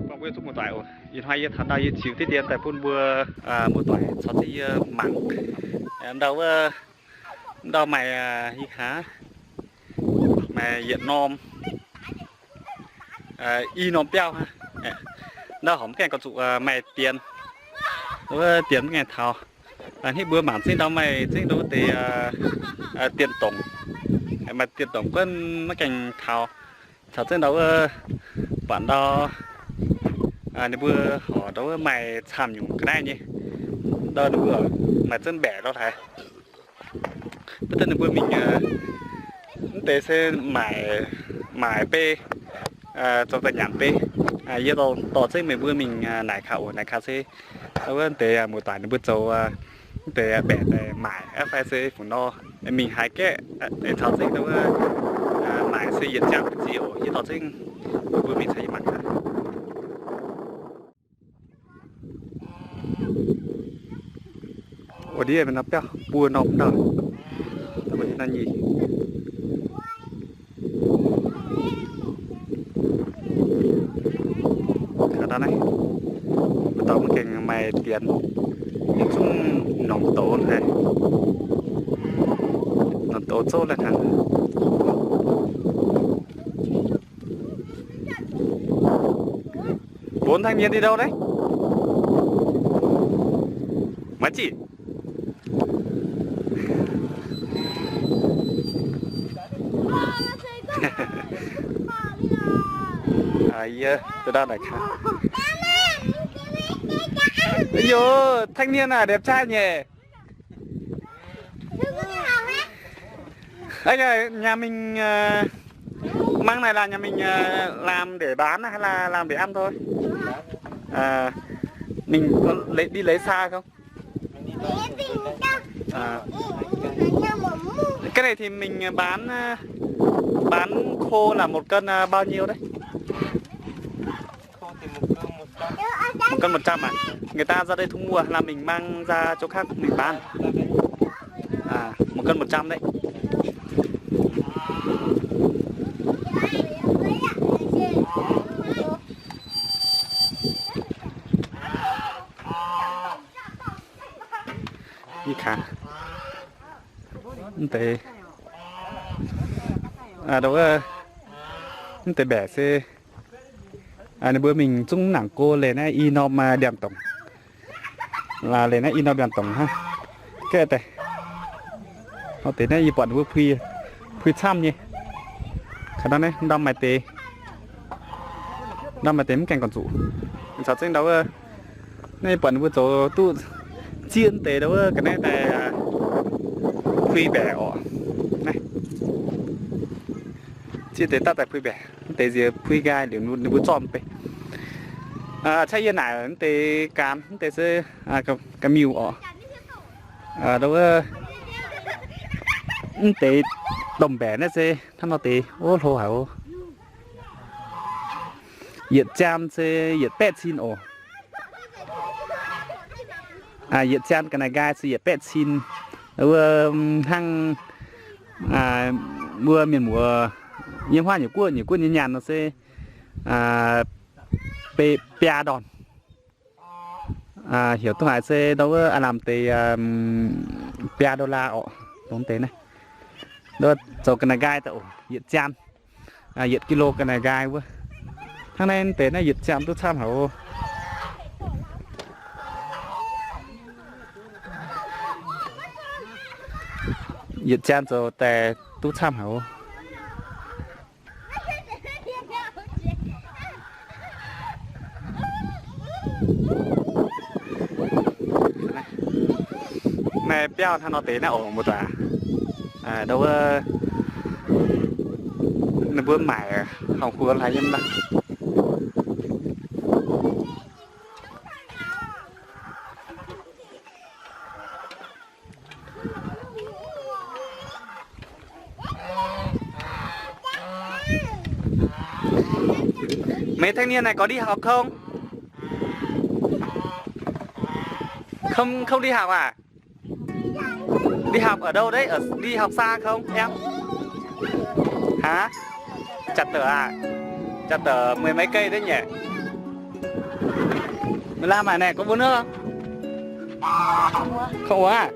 Còn bây giờ một tuổi rồi, yên hay yên thằng đây yên chịu tiết điện tại phun vừa một tuổi sau khi mặn đâu đâu mày gì hả mày diện nom y nom béo ha đâu không cái con trụ mày tiền đó tiền ngày thào khi bữa mặn xin đâu mày xin đâu thì tiền tổng mà tiền tổng có nó cảnh thào thật xin đâu bạn đó nếu bữa họ đâu mày tham nhũng cái này nhỉ đó đúng rồi mà chân bẻ đó thầy tất nhiên bữa mình tế sẽ mải p trong tài nhãn p giờ tỏ sẽ mình bữa mình nải khẩu sẽ đâu tế một tài nó bữa châu tế bẻ để mải FIC của nó mình hai cái để thọ sinh đâu mải xây dựng trang cái gì ở như thọ sinh bữa mình xây mặt ở đây mình nắp béo bùa nóng đâu mình là gì cái đó này tao một cái mày tiền chúng nóng tổ này nóng tổ số là thằng bốn thanh niên đi đâu đấy mấy chị tôi đang này khá ây dồi thanh niên à đẹp trai nhỉ anh ơi nhà mình măng này là nhà mình làm để bán hay là làm để ăn thôi mình có đi lấy xa không cái này thì mình bán khô là một cân bao nhiêu đấy một cân 100 à người ta ra đây thu mua là mình mang ra chỗ khác mình bán một cân 100 đấy gì khá tệ đâu tệ bẻ xe nếu bữa mình chung nặng cô lên này inom đèn tổng là lên này inom đèn tổng ha cái này họ tới này bọn vừa phi chăm nhỉ khả năng này đâm mày tê cảnh còn trụ sao trên đâu này bọn vừa chỗ tu chiên tê đâu cái này là phi bẻ ọ này chiên tê ta tại phi bẻ tê gì phi gai để nó vừa tròn peใช่ยันไหนเตะการเตะเสื้อกับมิวอ๋อđâuเตะđồng bẻ nữa xe thằng nó tệ ô thô hảo nhiệt chan xe nhiệt pet xin ồ nhiệt chan cái này gai xe nhiệt pet xin đâu hăng mưa miền mùa nhiễm hoa nhiều quân như nhàn nó xe pia đòn hiểu tôi hỏi xe đâu làm từ pia đô la ồ đúng thế này đó cho cái này gai tao nhiệt chan nhiệt kilo cái này gai quá thằng này thế này nhiệt chan tôi tham hảo nhiệt chan cho tè tôi tham hảo này béo thằng nó té nó ổn một tòa đâu nó bữa mải không khua lại nhân đó mấy thanh niên này có đi học không? Không đi học à? Đi học ở đâu đấy? Đi học xa không em? Hả? Chặt tờ à? Chặt tờ 10 mấy cây đấy nhỉ? Mày làm mà này có uống nước không? Không uống à?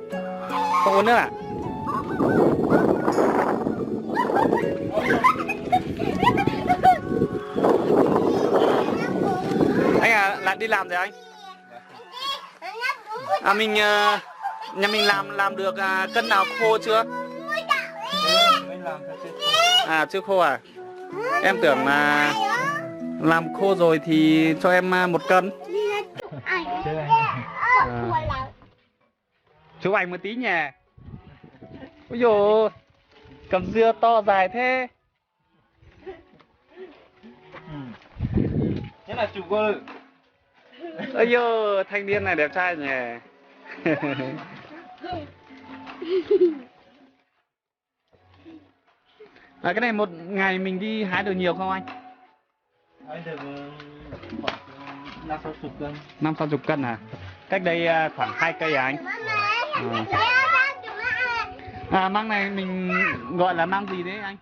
Không uống nước à? Anh à, lại đi làm rồi anh? À mình nhà mình làm được cân nào khô chưa? À chưa khô à? Em tưởng là làm khô rồi thì cho em 1 cân. Chụp ảnh một tí nhỉ. Ôi dồi, cầm dưa to dài thế. Thế là chụp cô. Ôi dồi, thanh niên này đẹp trai nhỉ. À, cái này một ngày mình đi hái được nhiều không anh? Hái được khoảng 50-60 cân. 50-60 cân à? Cách đây khoảng 2 cây à anh? À, măng này mình gọi là măng gì đấy anh?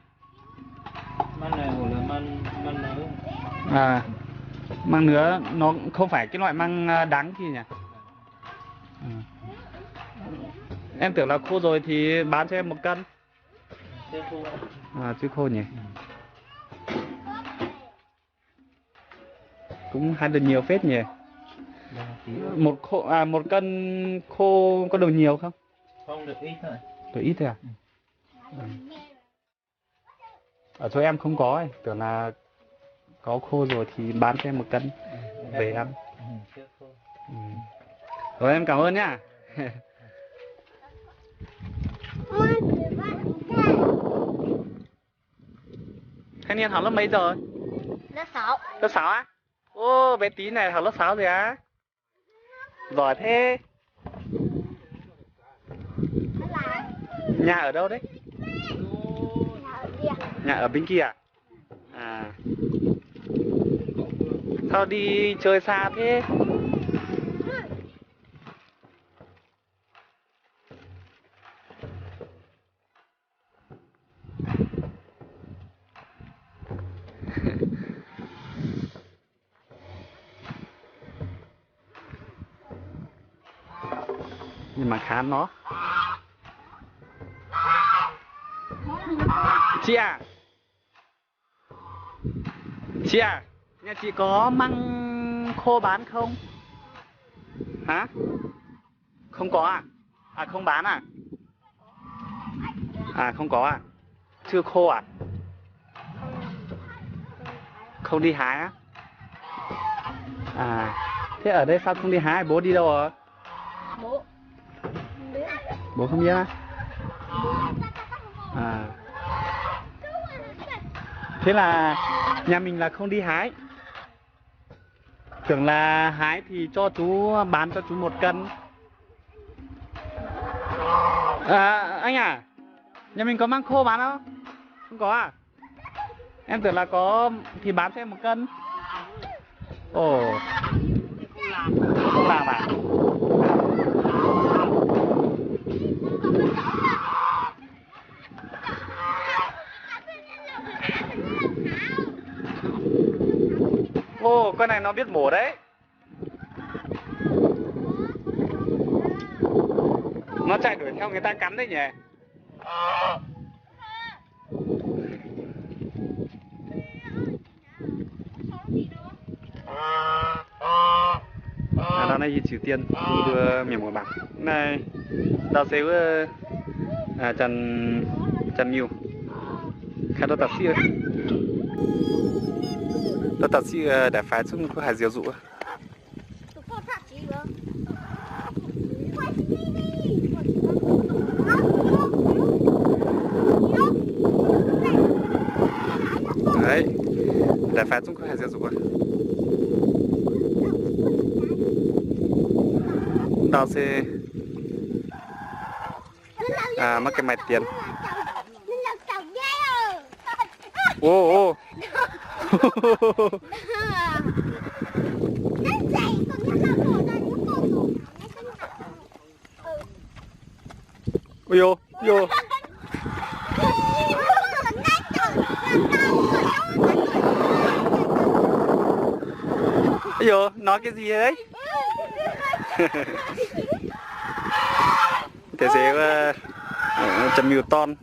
Măng này gọi là măng nứa. À, măng nứa nó không phải cái loại măng đắng kia nhỉ? Em tưởng là khô rồi thì bán cho em 1 cân. Chưa khô. À, chưa khô nhỉ? Cũng hái được nhiều phết nhỉ? Một cân khô có được nhiều không? Không, được ít thôi. Được ít thôi à? Ở chỗ em không có ấy, tưởng là có khô rồi thì bán cho em 1 cân về ăn. Chưa khô. Rồi em cảm ơn nhá. Thanh niên học lớp mấy rồi? Lớp 6. Lớp 6 á? Ô, bé tí này học lớp 6 rồi á? Giỏi thế. Nhà ở đâu đấy? Nhà ở bên kia à? À. Sao đi chơi xa thế? Nhưng mà khá nó. Chị à? Chị à? Nhà chị có măng khô bán không? Hả? Không có à? À không bán à? À không có à? Chưa khô à? Không đi hái á? À, thế ở đây sao không đi hái? Bố đi đâu rồi? Bố. Bố không biết á? À. Thế là nhà mình là không đi hái. Tưởng là hái thì cho chú bán cho chú 1 cân. À, anh à, nhà mình có măng khô bán không? Không có à? Em tưởng là có thì bán cho em 1 cân. Ồ, không làm à? Ồ, con này nó biết mổ đấy. Nó chạy đuổi theo người ta cắn đấy nhỉ? À, đó này Triều Tiên đưa miệng một bạc này đào xéo Trần Miu khai đó tập sĩ đó tập sĩ để phái xuống có hải diều dụ đấy để phái xuống có hải diều dụ đào xe mắc cái mạch tiền ô ô ôi yo ôi yo nói cái gì đấy thế sẽ chấm miêu ton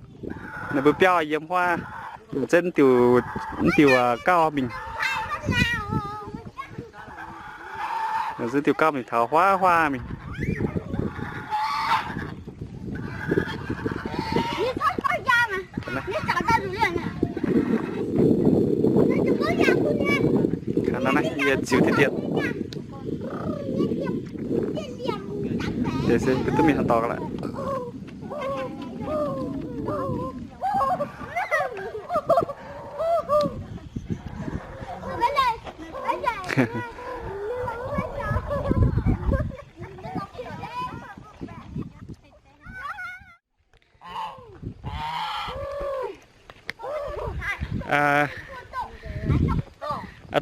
này bữa bèo yếm hoa trên tiểu cao mình dưới tiểu cao mình tháo hoa mình khả năng này chịu thiệt thiệt để xem cái tụi mình hoàn to lại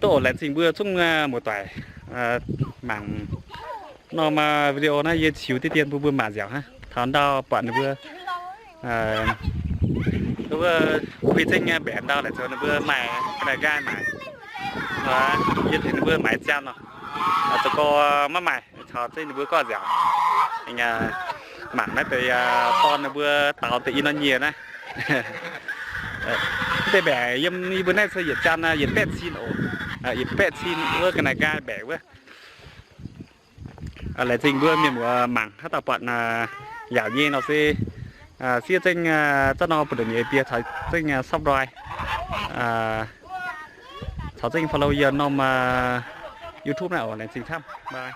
tôi lên sinh bữa chung một tuổi mảng nó mà video này giờ chiếu tiền bữa mà dẻo ha thằng đào bạn bữa bữa quy trình bẻn đào lại cho nó bữa mày cái gai mày và giờ thì bữa mày chan rồi cho cô má mày cho trên bữa có dẻo anh mảng này thì con nó bữa tàu thì nó nhiều này thế bẻ yếm bữa nay sẽ dịch chan dịch pet xin ổ dịch pet xin bữa cái này gai bẻ bữa lại trình bữa miền của mảng hát tập bạn giả nhiên nó sẽ xia trên cho nó một đường bia thời trên sắp rồi thảo trên follow giờ nó mà YouTube nào lại trình thăm bye.